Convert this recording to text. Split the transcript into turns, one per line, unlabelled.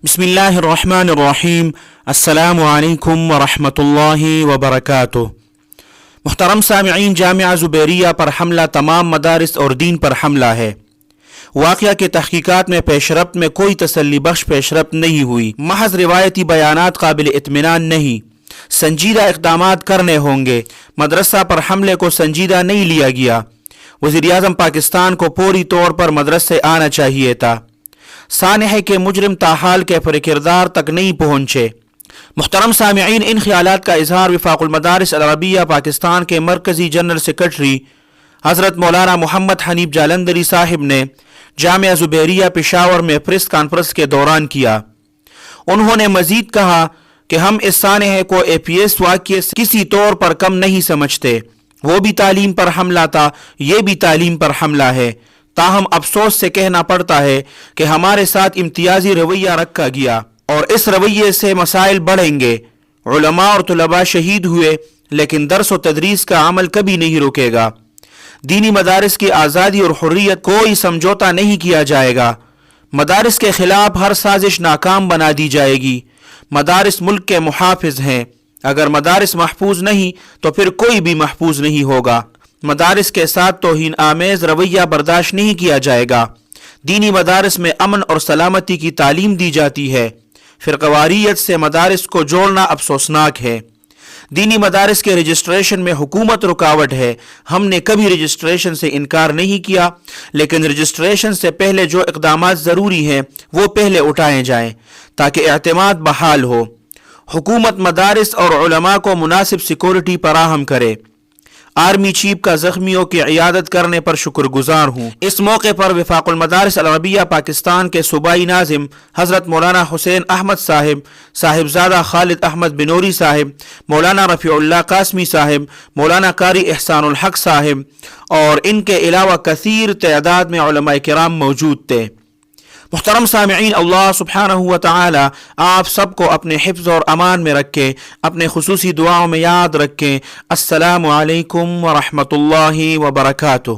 بسم الرحمن الرحیم السلام علیکم ورحمۃ اللہ وبرکاتہ۔ محترم سامعین، جامعہ زبیریہ پر حملہ تمام مدارس اور دین پر حملہ ہے۔ واقعہ کے تحقیقات میں پیش رفت میں کوئی تسلی بخش پیش رفت نہیں ہوئی، محض روایتی بیانات قابل اطمینان نہیں، سنجیدہ اقدامات کرنے ہوں گے۔ مدرسہ پر حملے کو سنجیدہ نہیں لیا گیا۔ وزیر اعظم پاکستان کو فوری طور پر مدرسے آنا چاہیے تھا۔ سانحے کے مجرم تاحال کیفر کردار تک نہیں پہنچے۔ محترم سامعین، ان خیالات کا اظہار وفاق المدارس العربیہ پاکستان کے مرکزی جنرل سیکرٹری حضرت مولانا محمد حنیف جالندری صاحب نے جامعہ زبیریہ پشاور میں پریس کانفرنس کے دوران کیا۔ انہوں نے مزید کہا کہ ہم اس سانحے کو APS واقعے سے کسی طور پر کم نہیں سمجھتے۔ وہ بھی تعلیم پر حملہ تھا، یہ بھی تعلیم پر حملہ ہے۔ تاہم افسوس سے کہنا پڑتا ہے کہ ہمارے ساتھ امتیازی رویہ رکھا گیا اور اس رویے سے مسائل بڑھیں گے۔ علماء اور طلباء شہید ہوئے، لیکن درس و تدریس کا عمل کبھی نہیں رکے گا۔ دینی مدارس کی آزادی اور حریت کوئی سمجھوتا نہیں کیا جائے گا۔ مدارس کے خلاف ہر سازش ناکام بنا دی جائے گی۔ مدارس ملک کے محافظ ہیں، اگر مدارس محفوظ نہیں تو پھر کوئی بھی محفوظ نہیں ہوگا۔ مدارس کے ساتھ توہین آمیز رویہ برداشت نہیں کیا جائے گا۔ دینی مدارس میں امن اور سلامتی کی تعلیم دی جاتی ہے۔ فرقواریت سے مدارس کو جوڑنا افسوسناک ہے۔ دینی مدارس کے رجسٹریشن میں حکومت رکاوٹ ہے۔ ہم نے کبھی رجسٹریشن سے انکار نہیں کیا، لیکن رجسٹریشن سے پہلے جو اقدامات ضروری ہیں وہ پہلے اٹھائے جائیں تاکہ اعتماد بحال ہو۔ حکومت مدارس اور علماء کو مناسب سیکورٹی فراہم کرے۔ آرمی چیف کا زخمیوں کی عیادت کرنے پر شکر گزار ہوں۔ اس موقع پر وفاق المدارس العربیہ پاکستان کے صوبائی ناظم حضرت مولانا حسین احمد صاحب، صاحبزادہ خالد احمد بنوری صاحب، مولانا رفیع اللہ قاسمی صاحب، مولانا قاری احسان الحق صاحب اور ان کے علاوہ کثیر تعداد میں علماء کرام موجود تھے۔ محترم سامعین، اللہ سبحانہ و تعالی آپ سب کو اپنے حفظ اور امان میں رکھے، اپنے خصوصی دعاؤں میں یاد رکھیں۔ السلام علیکم ورحمۃ اللہ وبرکاتہ۔